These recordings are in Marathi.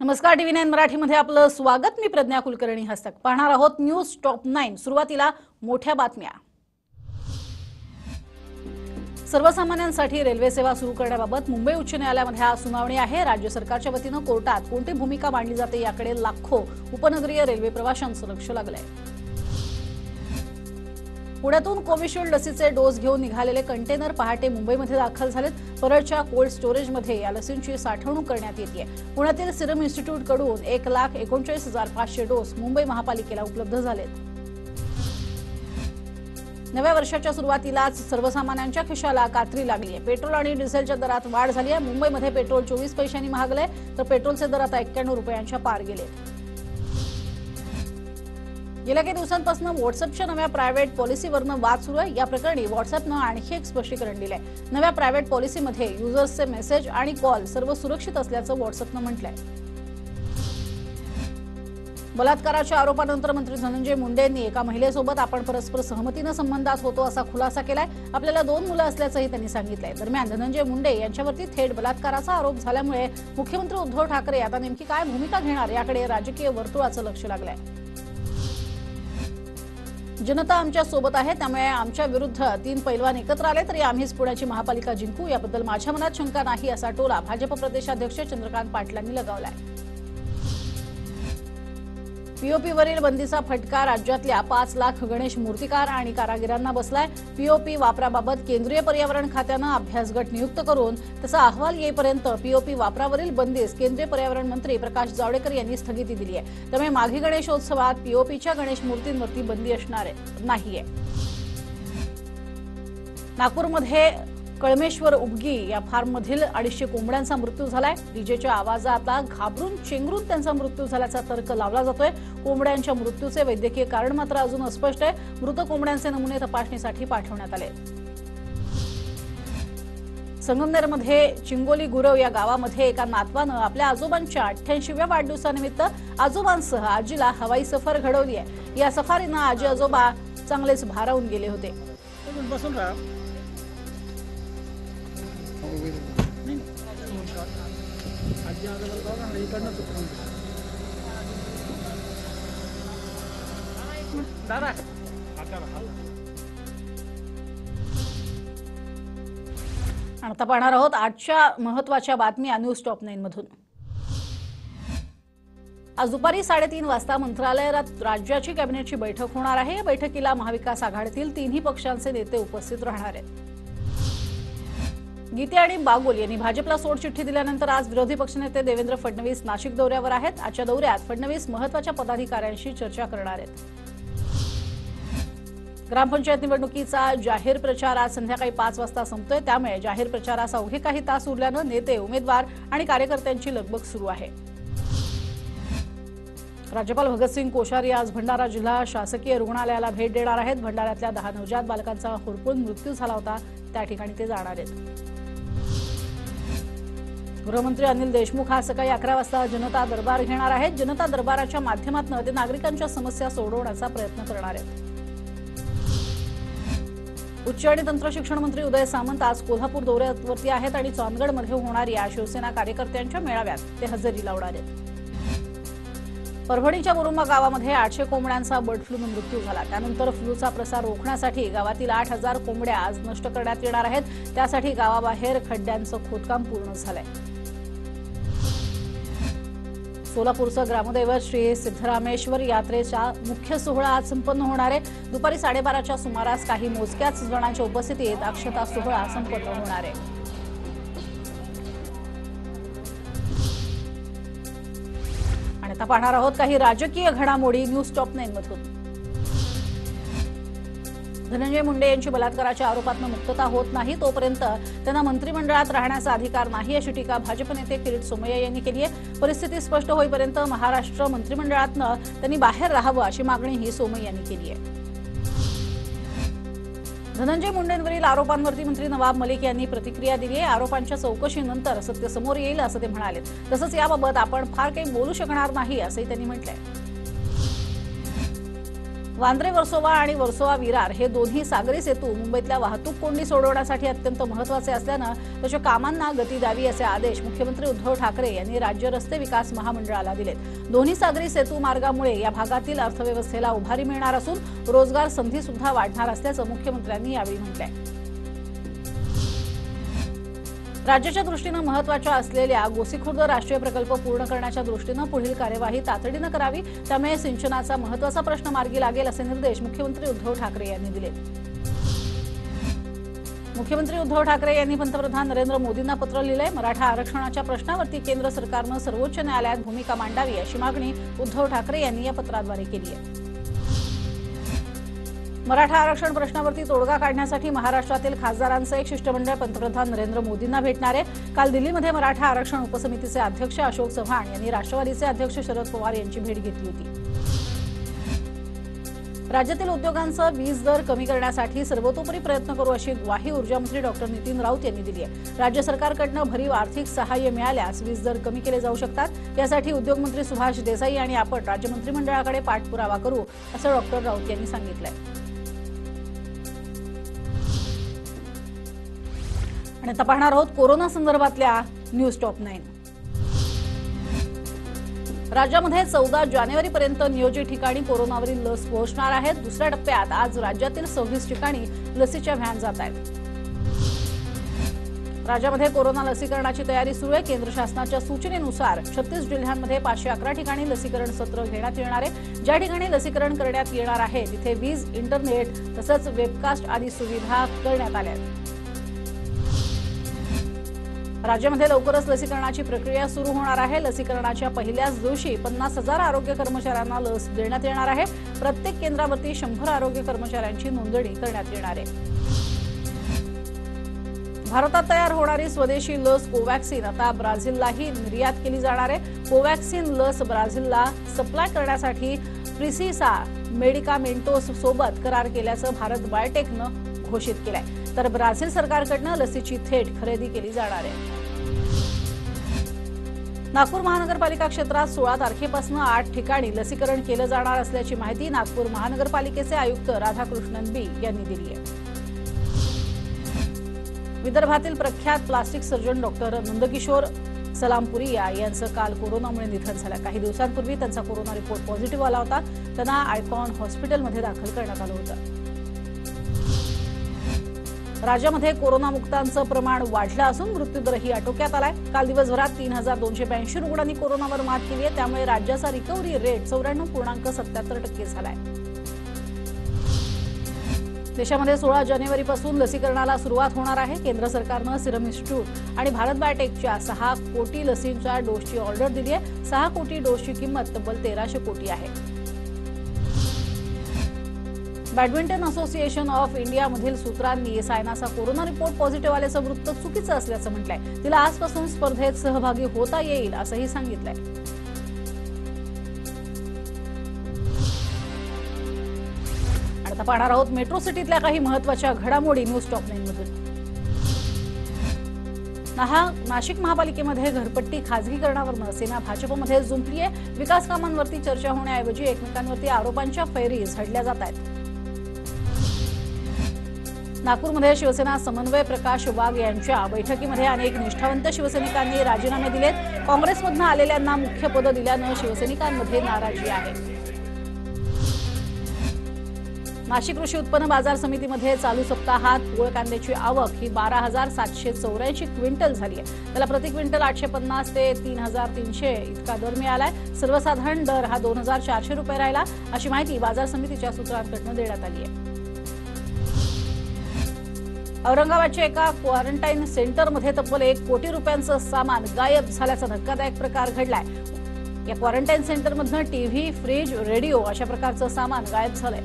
नमस्कार, TV9 मराठीमध्ये आपलं स्वागत। मी प्रज्ञा कुलकर्णी हस्तक। पाहणार आहोत न्यूज टॉप 9। सुरुवातीला मोठ्या बातम्या। सर्वसामान्यांसाठी रेल्वे सेवा सुरू करण्याबाबत मुंबई उच्च न्यायालयामध्ये आज सुनावणी आहे। राज्य सरकारच्या वतीने कोर्टात कोणती भूमिका मांडली जाते याकडे लाखो उपनगरीय रेल्वे प्रवाशांचं लक्ष लागलंय। पुण्यातून कोविशिल्ड लसीचे डोस घेऊन निघालेले कंटेनर पहाटे मुंबईमध्ये दाखल झालेत। परळच्या कोल्ड स्टोरेजमध्ये या लसींची साठवणूक करण्यात येते। पुण्यातील सिरम इन्स्टिट्यूटकडून 1,39,500 डोस मुंबई महापालिकेला उपलब्ध झालेत। नव्या वर्षाच्या सुरुवातीलाच सर्वसामान्यांच्या खिशाला कात्री लागली आहे। पेट्रोल आणि डिझेलच्या दरात वाढ झाली आहे। मुंबईमध्ये पेट्रोल 24 पैशांनी महागले तर पेट्रोलचे दर आता 91 रुपयांच्या पार गेले। गेल्या काही दिवसांपासून व्हॉट्सअपच्या नव्या प्रायव्हेट पॉलिसीवरनं वाद सुरू आहे। या प्रकरणी व्हॉट्सअपनं आणखी एक स्पष्टीकरण दिलंय। नव्या प्रायव्हेट पॉलिसीमध्ये युजर्सचे मेसेज आणि कॉल सर्व सुरक्षित असल्याचं व्हॉट्सअपनं म्हटलंय। बलात्काराच्या आरोपानंतर मंत्री धनंजय मुंडे यांनी एका महिलेसोबत आपण परस्पर सहमतीनं संबंधात होतो असा खुलासा केलाय। आपल्याला 2 मुलं असल्याचंही त्यांनी सांगितलंय। दरम्यान धनंजय मुंडे यांच्यावरती थेट बलात्काराचा आरोप झाल्यामुळे मुख्यमंत्री उद्धव ठाकरे आता नेमकी काय भूमिका घेणार याकडे राजकीय वर्तुळाचं लक्ष लागलंय। जनता आमच्या सोबत आहे, त्यामुळे आमच्या विरुद्ध 3 पैलवान एकत्र आले तरी आम्हीच पुण्याची महापालिका जिंकू याबद्दल माझ्या मनात शंका नाही असा टोला भाजप प्रदेशाध्यक्ष चंद्रकांत पाटलांनी लगावलाय। पीओपीवरील बंदीचा फटका राज्यातल्या 5 लाख गणेश मूर्तिकार आणि कारागिरांना बसलाय। पीओपी वापराबाबत केंद्रीय पर्यावरण खात्यानं अभ्यास गट नियुक्त करून त्याचा अहवाल येईपर्यंत पीओपी वापरावरील बंदीस केंद्रीय पर्यावरण मंत्री प्रकाश जावडेकर यांनी स्थगिती दिली आहे। त्यामुळे माघी गणेशोत्सवात पीओपीच्या गणेश मूर्तींवरती बंदी असणार नाहीये। नागपूरमध्ये कळमेश्वर उबगी या फार्ममधील 250 कोंबड्यांचा मृत्यू झालाय। डीजेच्या आवाजात घाबरून चेंगरून त्यांचा मृत्यू झाल्याचा तर्क लावला जातोय। कोंबड्यांच्या मृत्यूचे वैद्यकीय कारण मात्र अजून अस्पष्ट आहे। मृत कोंबड्यांचे नमुने तपासणीसाठी पाठवण्यात आले। संगमनेरमध्ये चिंगोली गुरव या गावामध्ये एका नातवानं आपल्या आजोबांच्या 88व्या वाढदिवसानिमित्त आजोबांसह आजीला हवाई सफर घडवली आहे। या सफारीनं आजी आजोबा चांगलेच भारावून गेले होते। आता पाहणार आहोत आजच्या महत्त्वाच्या बातम्या न्यूज टॉप 9 मधून। आज दुपारी 3:30 वाजता मंत्रालयात राज्याची कॅबिनेटची बैठक होणार आहे। या बैठकीला महाविकास आघाडीतील 3ही पक्षांचे नेते उपस्थित राहणार आहेत। गीते आणि बागुल यांनी भाजपला सोडचिठ्ठी दिल्यानंतर आज विरोधी पक्षनेते देवेंद्र फडणवीस नाशिक दौऱ्यावर आहेत। आजच्या दौऱ्यात फडणवीस महत्त्वाच्या पदाधिकाऱ्यांशी चर्चा करणार आहेत। ग्रामपंचायत निवडणुकीचा जाहीर प्रचार आज संध्याकाळी 5 वाजता संपतोय। त्यामुळे जाहीर प्रचारास अवघे काही तास उरल्यानं नेते, उमेदवार आणि कार्यकर्त्यांची लगबग सुरू आहे। राज्यपाल भगतसिंग कोश्यारी आज भंडारा जिल्हा शासकीय रुग्णालयाला भेट देणार आहेत। भंडाऱ्यातल्या 10 नवजात बालकांचा होरपळून मृत्यू झाला होता, त्या ठिकाणी ते जाणार आहेत। गृहमंत्री अनिल देशमुख आज सकाळी 11 वाजता जनता दरबार घेणार आहेत। जनता दरबाराच्या माध्यमातून ते नागरिकांच्या समस्या सोडवण्याचा प्रयत्न करणार आहेत। उच्च आणि तंत्र शिक्षण मंत्री उदय सामंत आज कोल्हापूर दौऱ्यावरती आहेत आणि चांदगडमध्ये होणाऱ्या शिवसेना कार्यकर्त्यांच्या मेळाव्यात ते हजेरी लावणार आहेत। परभणीच्या मुरुंबा गावामध्ये 800 कोंबड्यांचा बर्ड फ्लूने मृत्यू झाला। त्यानंतर फ्लूचा प्रसार रोखण्यासाठी गावातील 8000 कोंबड्या आज नष्ट करण्यात येणार आहेत। त्यासाठी गावाबाहेर खड्ड्यांचं खोदकाम पूर्ण झालंय। सोलापूरचं ग्रामदैवत श्री सिद्धरामेश्वर यात्रेचा मुख्य सोहळा आज संपन्न होणार आहे। दुपारी 12:30च्या सुमारास काही मोजक्याच जणांच्या उपस्थितीत अक्षता सोहळा संपन्न होणार आहे। आणि आता पाहणार आहोत काही राजकीय घडामोडी न्यूज टॉप 9 मधून। धनंजय मुंडे यांची बलात्काराच्या आरोपातून मुक्तता होत नाही तोपर्यंत त्यांना मंत्रिमंडळात राहण्याचा अधिकार नाही अशी टीका भाजप नेते किरीट सोमय्या यांनी केली आहे। परिस्थिती स्पष्ट होईपर्यंत महाराष्ट्र मंत्रिमंडळातनं त्यांनी बाहेर राहावं अशी मागणीही सोमय्या यांनी केली आहे। धनंजय मुंडेंवरील आरोपांवरती मंत्री नवाब मलिक यांनी प्रतिक्रिया दिली आहे। आरोपांच्या चौकशीनंतर सत्य समोर येईल असं ते म्हणाले। तसंच याबाबत आपण फार काही बोलू शकणार नाही असंही त्यांनी म्हटलंय। वांद्रे वर्सोवा आणि वर्सोवा विरार हे दोन्ही सागरी सेतू मुंबईतल्या वाहतूक कोंडी सोडवण्यासाठी अत्यंत महत्त्वाचे असल्यानं त्याच्या कामांना गती द्यावी असे आदेश मुख्यमंत्री उद्धव ठाकरे यांनी राज्य रस्ते विकास महामंडळाला दिलेत। दोन्ही सागरी सेतू मार्गामुळे या भागातील अर्थव्यवस्थेला उभारी मिळणार असून रोजगार संधी सुद्धा वाढणार असल्याचं मुख्यमंत्र्यांनी यावेळी म्हटलंय। राज्याच्या दृष्टीने महत्त्वाच्या असलेल्या गोसीखुर्द राष्ट्रीय प्रकल्प पूर्ण करण्याच्या दृष्टीने पुढील कार्यवाही तातडीने करावी, त्यामुळे सिंचनाचा महत्त्वाचा प्रश्न मार्गी लागेल असे निर्देश मुख्यमंत्री उद्धव ठाकरे यांनी दिले। मुख्यमंत्री उद्धव ठाकरे यांनी पंतप्रधान नरेंद्र मोदींना पत्र लिहिलंय। मराठा आरक्षणाच्या प्रश्नावरती केंद्र सरकारने सर्वोच्च न्यायालयात भूमिका मांडावी अशी मागणी उद्धव ठाकरे यांनी या पत्राद्वारे केली आहे। मराठा आरक्षण प्रश्नावरती तोडगा काढण्यासाठी महाराष्ट्रातील खासदारांचं एक शिष्टमंडळ पंतप्रधान नरेंद्र मोदींना भेटणार आहे। काल दिल्लीमध्ये मराठा आरक्षण उपसमितीचे अध्यक्ष अशोक चव्हाण यांनी राष्ट्रवादीचे अध्यक्ष शरद पवार यांची भेट घेतली होती। राज्यातील उद्योगांचा वीज दर कमी करण्यासाठी सर्वतोपरी प्रयत्न करू अशी ग्वाही ऊर्जामंत्री डॉक्टर नितीन राऊत यांनी दिली आहे। राज्य सरकारकडून भरीव आर्थिक सहाय्य मिळाल्यास वीज दर कमी केले जाऊ शकतात। यासाठी उद्योगमंत्री सुभाष देसाई आणि आपण राज्य मंत्रिमंडळाकडे पाठपुरावा करू असं डॉक्टर राऊत यांनी सांगितलंय। आणि आता पाहणार आहोत कोरोना संदर्भातल्या न्यूज टॉप 9। राज्यामध्ये 14 जानेवारीपर्यंत नियोजित ठिकाणी कोरोनावरील लस पोहोचणार आहेत। दुसऱ्या टप्प्यात आज राज्यातील 26 ठिकाणी लसीच्या व्हॅन जात आहेत। राज्यामध्ये कोरोना लसीकरणाची तयारी सुरू आहे। केंद्र शासनाच्या सूचनेनुसार 36 जिल्ह्यांमध्ये 511 ठिकाणी लसीकरण सत्र घेण्यात येणार आहे। ज्या ठिकाणी लसीकरण करण्यात येणार आहे तिथे वीज, इंटरनेट तसंच वेबकास्ट आदी सुविधा करण्यात आल्या आहेत। राज्यामध्ये लवकरच लसीकरणाची प्रक्रिया सुरू होणार आहे। लसीकरणाच्या पहिल्याच दिवशी 50,000 आरोग्य कर्मचाऱ्यांना लस देण्यात येणार आहे। प्रत्येक केंद्रावरती 100 आरोग्य कर्मचाऱ्यांची नोंदणी करण्यात येणार आहे। भारतात तयार होणारी स्वदेशी लस कोवॅक्सिन आता ब्राझीललाही निर्यात केली जाणार आहे। कोवॅक्सिन लस ब्राझीलला सप्लाय करण्यासाठी प्रिसिसा मेडिकामेंटोस सोबत करार केल्याचं भारत बायोटेकनं घोषित केलंय। तर ब्राझील सरकारकडून लसीची थेट खरेदी केली जाणार आहे। नागपूर महानगरपालिका क्षेत्रात 16 तारखेपासून 8 ठिकाणी लसीकरण केलं जाणार असल्याची माहिती नागपूर महानगरपालिकेचे आयुक्त राधाकृष्णन बी यांनी दिली आहे। विदर्भातील प्रख्यात plastic surgeon doctor Nandkishor Salampuria यांचं काल कोरोनामुळे निधन झालं। काही दिवसांपूर्वी त्यांचा कोरोना रिपोर्ट पॉझिटिव्ह आला होता। त्यांना आयकॉन हॉस्पिटलमध्ये दाखल करण्यात आलं होतं। राज्यामध्ये कोरोनामुक्तांचं प्रमाण वाढलं असून मृत्यूदरही आटोक्यात आलाय। काल दिवसभरात 3282 रुग्णांनी कोरोनावर मात केली आहे। त्यामुळे राज्याचा रिकव्हरी रेट 94.77% झालाय। देशामध्ये 16 जानेवारीपासून लसीकरणाला सुरुवात होणार आहे। केंद्र सरकारनं सिरम इन्स्टिट्यूट आणि भारत बायोटेकच्या 6 कोटी लसींच्या डोसची ऑर्डर दिली आहे। 6 कोटी डोसची किंमत तब्बल 1300 कोटी आहे। बॅडमिंटन असोसिएशन ऑफ इंडियामधील सूत्रांनी सायनाचा कोरोना रिपोर्ट पॉझिटिव्ह आल्याचं वृत्त चुकीचं असल्याचं म्हटलंय। तिला आजपासून स्पर्धेत सहभागी होता येईल असंही सांगितलंय। आता पाहणार आहोत मेट्रो सिटीतल्या काही महत्त्वाच्या घडामोडी न्यूज टॉप 9 मधून। नाशिक महापालिकेमध्ये घरपट्टी खासगीकरणावरनं सेना भाजपमध्ये जुंपली आहे। विकास कामांवरती चर्चा होण्याऐवजी एकमेकांवरती आरोपांच्या फैरी झडल्या जात आहेत। नागपूरमध्ये शिवसेना समन्वय प्रकाश वाघ यांच्या बैठकीमध्ये अनेक निष्ठावंत शिवसैनिकांनी राजीनामे दिलेत। काँग्रेसमधून आलेल्यांना मुख्य पद दिल्यानं शिवसैनिकांमध्ये नाराजी आहे। नाशिक कृषी उत्पन्न बाजार समितीमध्ये चालू सप्ताहात पोळ कांद्याची आवक ही 12,784 क्विंटल झाली आहे। त्याला प्रति क्विंटल 850 ते 3,300 इतका दर मिळालाय। सर्वसाधारण दर हा 2,400 रुपये राहिला अशी माहिती बाजार समितीच्या सूत्रांकडून देण्यात आली आहे। औरंगाबादच्या एका क्वारंटाईन सेंटरमध्ये तब्बल 1 कोटी रुपयांचं सामान गायब झाल्याचा धक्कादायक प्रकार घडलाय। या क्वारंटाईन सेंटरमधनं टीव्ही, फ्रीज, रेडिओ अशा प्रकारचं सामान गायब झालंय।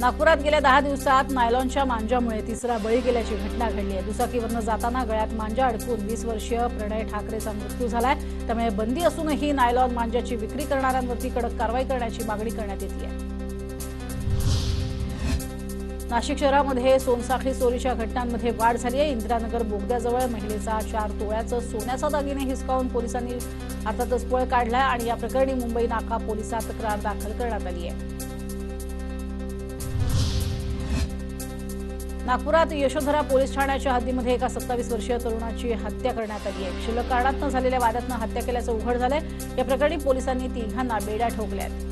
नागपुरात गेल्या 10 दिवसात नायलॉनच्या मांजामुळे तिसरा बळी गेल्याची घटना घडली आहे। दुचाकीवरनं जाताना गळ्यात मांजा अडकून 20 वर्षीय प्रणय ठाकरेचा मृत्यू झालाय। त्यामुळे बंदी असूनही नायलॉन मांजाची विक्री करणाऱ्यांवरती कडक कारवाई करण्याची मागणी करण्यात येते आहे। नाशिक शहरामध्ये सोनसाखळी चोरीच्या घटनांमध्ये वाढ झाली आहे। इंदिरानगर बोगद्याजवळ महिलेचा 4 तोळ्याचा सोन्याचा दागिने हिसकावून पोलिसांनी अर्थातच पळ काढला आणि या प्रकरणी मुंबई नाका पोलिसात तक्रार दाखल करण्यात आली आहे। नागपुरात यशोधरा पोलीस ठाण्याच्या हद्दीमध्ये एका 27 वर्षीय तरुणाची हत्या करण्यात आली आहे। क्षुल्लक कारणातून झालेल्या वादातून हत्या केल्याचं उघड झालंय। या प्रकरणी पोलिसांनी तिघांना बेड्या ठोकल्या आहेत।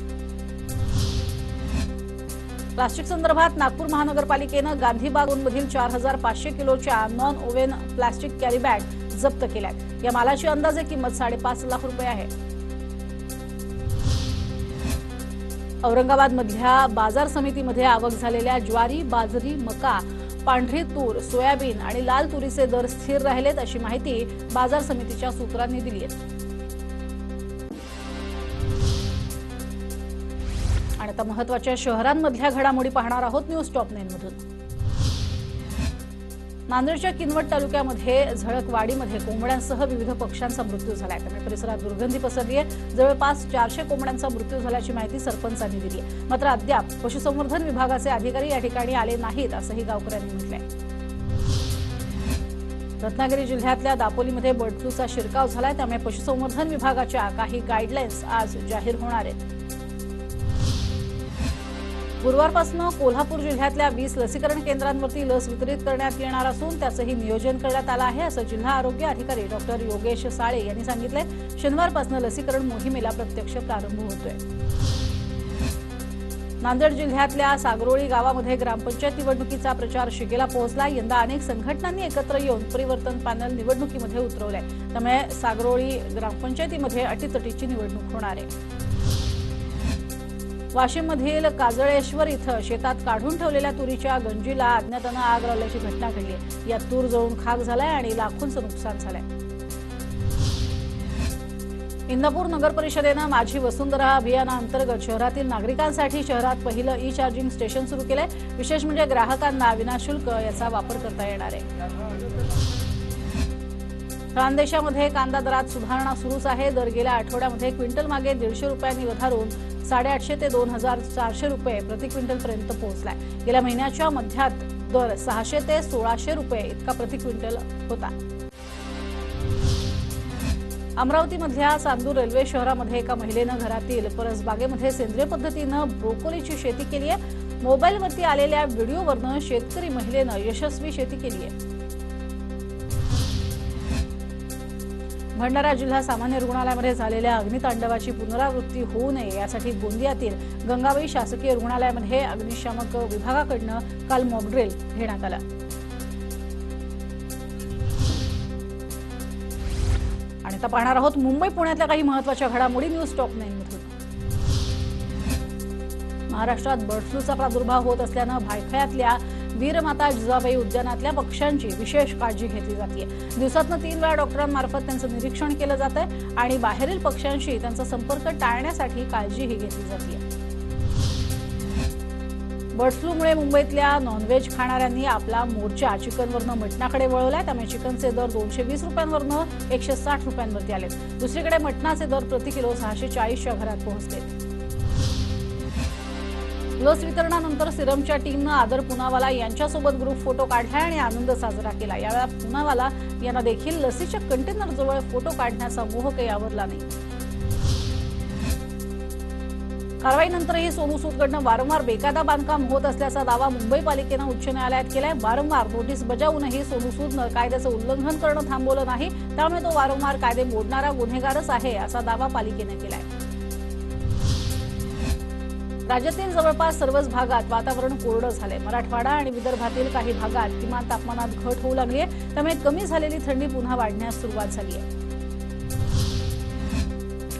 प्लास्टिक संदर्भात नागपूर महानगरपालिकेनं गांधीबागमधील 4500 किलोच्या non oven plastic carry bag जप्त केल्यात। या मालाची अंदाजे किंमत 5.5 लाख रुपये आहे। औरंगाबादमधल्या बाजार समितीमध्ये आवक झालेल्या ज्वारी, बाजरी, मका, पांढरी तूर, सोयाबीन आणि लाल तुरीचे दर स्थिर राहिलेत, अशी माहिती बाजार समितीच्या सूत्रांनी दिली आहे। आणि आता महत्त्वाच्या शहरांमधल्या घडामोडी पाहणार आहोत न्यूज टॉप 9 मधून। नांदेडच्या किनवट तालुक्यामध्ये झळकवाडीमध्ये कोंबड्यांसह विविध पक्ष्यांचा मृत्यू झालाय। त्यामुळे परिसरात दुर्गंधी पसरली आहे। जवळपास 400 कोंबड्यांचा मृत्यू झाल्याची माहिती सरपंचांनी दिली आहे। मात्र अद्याप पशुसंवर्धन विभागाचे अधिकारी या ठिकाणी आले नाहीत, असंही गावकऱ्यांनी म्हटलंय। रत्नागिरी जिल्ह्यातल्या दापोलीमध्ये बर्ड फ्लूचा शिरकाव झालाय। त्यामुळे पशुसंवर्धन विभागाच्या काही गाईडलाईन्स आज जाहीर होणार आहेत। गुरुवारपासून कोल्हापूर जिल्ह्यातल्या 20 लसीकरण केंद्रांवरती लस वितरित करण्यात येणार असून त्याचंही नियोजन करण्यात आलं आहे, असं जिल्हा आरोग्य अधिकारी डॉक्टर योगेश साळे यांनी सांगितलंय। शनिवारपासून लसीकरण मोहिमेला प्रत्यक्ष प्रारंभ होतोय। नांदेड जिल्ह्यातल्या सागरोळी गावामध्ये ग्रामपंचायत निवडणुकीचा प्रचार शिगेला पोहोचला। यंदा अनेक संघटनांनी एकत्र येऊन परिवर्तन पॅनल निवडणुकीमध्ये उतरवलंय। त्यामुळे सागरोळी ग्रामपंचायतीमध्ये अटीतटीची निवडणूक होणार आहे। वाशिममधील काजळेश्वर इथं शेतात काढून ठेवलेल्या तुरीच्या गंजीला अज्ञातानं आग लावल्याची घटना घडली। यात तूर जळून खाक झालाय आणि लाखोंचं नुकसान झालंय। इंदापूर नगर परिषदेनं माझी वसुंधरा अभियानाअंतर्गत शहरातील नागरिकांसाठी शहरात पहिलं ई चार्जिंग स्टेशन सुरू केलंय। विशेष म्हणजे ग्राहकांना विनाशुल्क याचा वापर करता येणार आहे। खानदेशामध्ये कांदा दरात सुधारणा सुरूच आहे। दर गेल्या आठवड्यामध्ये क्विंटल मागे 150 रुपयांनी वधारून 850 ते 2400 रुपये प्रति क्विंटल पर्यंत पोहोचलाय। गेल्या महिन्याच्या मध्यात दर 600 ते 1600 रुपये इतका प्रति क्विंटल होता। अमरावतीमधल्या चांदूर रेल्वे शहरामध्ये एका महिलेनं घरातील परसबागेमध्ये सेंद्रिय पद्धतीनं ब्रोकोलीची शेती केली आहे। मोबाईलवरती आलेल्या व्हिडिओवरनं शेतकरी महिलेनं यशस्वी शेती केली आहे। भंडारा जिल्हा सामान्य रुग्णालयामध्ये झालेल्या अग्नितांडवाची पुनरावृत्ती होऊ नये यासाठी गोंदियातील गंगाबाई शासकीय रुग्णालयामध्ये अग्निशामक विभागाकडून काल मॉकड्रिल घेण्यात आलं। आणि आता पाहणार आहोत मुंबई पुण्यातल्या काही महत्त्वाच्या घडामोडी न्यूज टॉप 9 मधून। महाराष्ट्रात बर्ड फ्लूचा प्रादुर्भाव होत असल्यानं भायखळ्यातल्या वीरमाता जिजाबाई उद्यानातल्या पक्ष्यांची विशेष काळजी घेतली जाते। दिवसातून 3 वेळा डॉक्टरांमार्फत त्यांचं निरीक्षण केलं जातंय आणि बाहेरील पक्ष्यांशी त्यांचा संपर्क टाळण्यासाठी काळजीही घेतली जाते। बर्ड फ्लूमुळे मुंबईतल्या नॉनव्हेज खाणाऱ्यांनी आपला मोर्चा चिकनवरनं मटणाकडे वळवलाय। त्यामुळे चिकनचे दर 220 रुपयांवरनं 160 रुपयांवरती आले। दुसरीकडे मटणाचे दर प्रति किलो 640च्या घरात पोहोचले। लस वितरणानंतर सिरमच्या टीमनं आदर पुनावाला यांच्यासोबत ग्रुप फोटो काढला आणि आनंद साजरा केला। यावेळा पुनावाला यांना देखील लसीच्या कंटेनरजवळ फोटो काढण्याचा मोह काही आवरला नाही। कारवाईनंतरही सोनू सूदकडनं वारंवार बेकायदा बांधकाम होत असल्याचा दावा मुंबई पालिकेनं उच्च न्यायालयात केलाय। वारंवार नोटीस बजावूनही सोनू सूदनं कायद्याचं उल्लंघन करणं थांबवलं नाही। त्यामुळे तो वारंवार कायदे मोडणारा गुन्हेगारच आहे, असा दावा पालिकेनं केलाय। राज्यातील जवळपास सर्वच भागात वातावरण कोरडं झालंय। मराठवाडा आणि विदर्भातील काही भागात किमान तापमानात घट होऊ लागली आहे। त्यामुळे कमी झालेली थंडी पुन्हा वाढण्यास सुरुवात झाली आहे।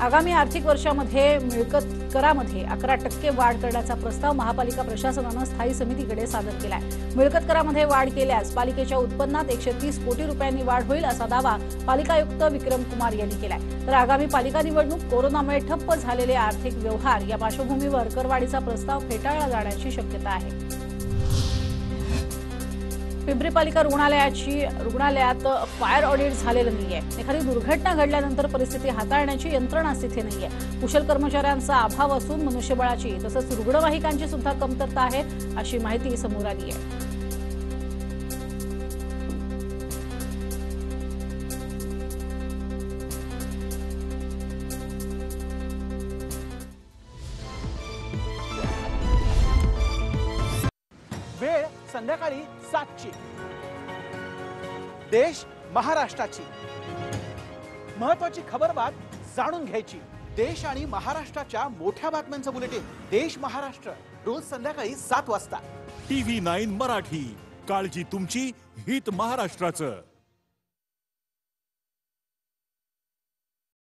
आगामी आर्थिक वर्षामध्ये मिळकत करामध्ये 11% वाढ करण्याचा प्रस्ताव महापालिका प्रशासनानं स्थायी समितीकडे सादर केलाय। मिळकत करामध्ये वाढ केल्यास पालिकेच्या उत्पन्नात 130 कोटी रुपयांनी वाढ होईल, असा दावा पालिका आयुक्त विक्रम कुमार यांनी केलाय। तर आगामी पालिका निवडणूक, कोरोनामुळे ठप्प झालेले आर्थिक व्यवहार या पार्श्वभूमीवर करवाढीचा प्रस्ताव फेटाळला जाण्याची शक्यता आहे। पिंपरी पालिका रुग्णालयात फायर ऑडिट झालेलं नाहीये. एखादी दुर्घटना घडल्यानंतर परिस्थिती हाताळण्याची यंत्रणाच तिथे नाहीये. कुशल कर्मचाऱ्यांचा अभाव असून मनुष्यबळाची तसंच रुग्णवाहिकांची सुद्धा कमतरता आहे, अशी माहिती समोर आली आहे. वेळ संध्याकाळी 7ची. देश महाराष्ट्राची महत्वाची खबरबात जाणून घ्यायची. देश आणि महाराष्ट्राच्या मोठ्या बातम्यांचं बुलेटिन देश महाराष्ट्र रोज संध्याकाळी 7 वाजता. TV9 मराठी, काळजी तुमची, हित महाराष्ट्राचं.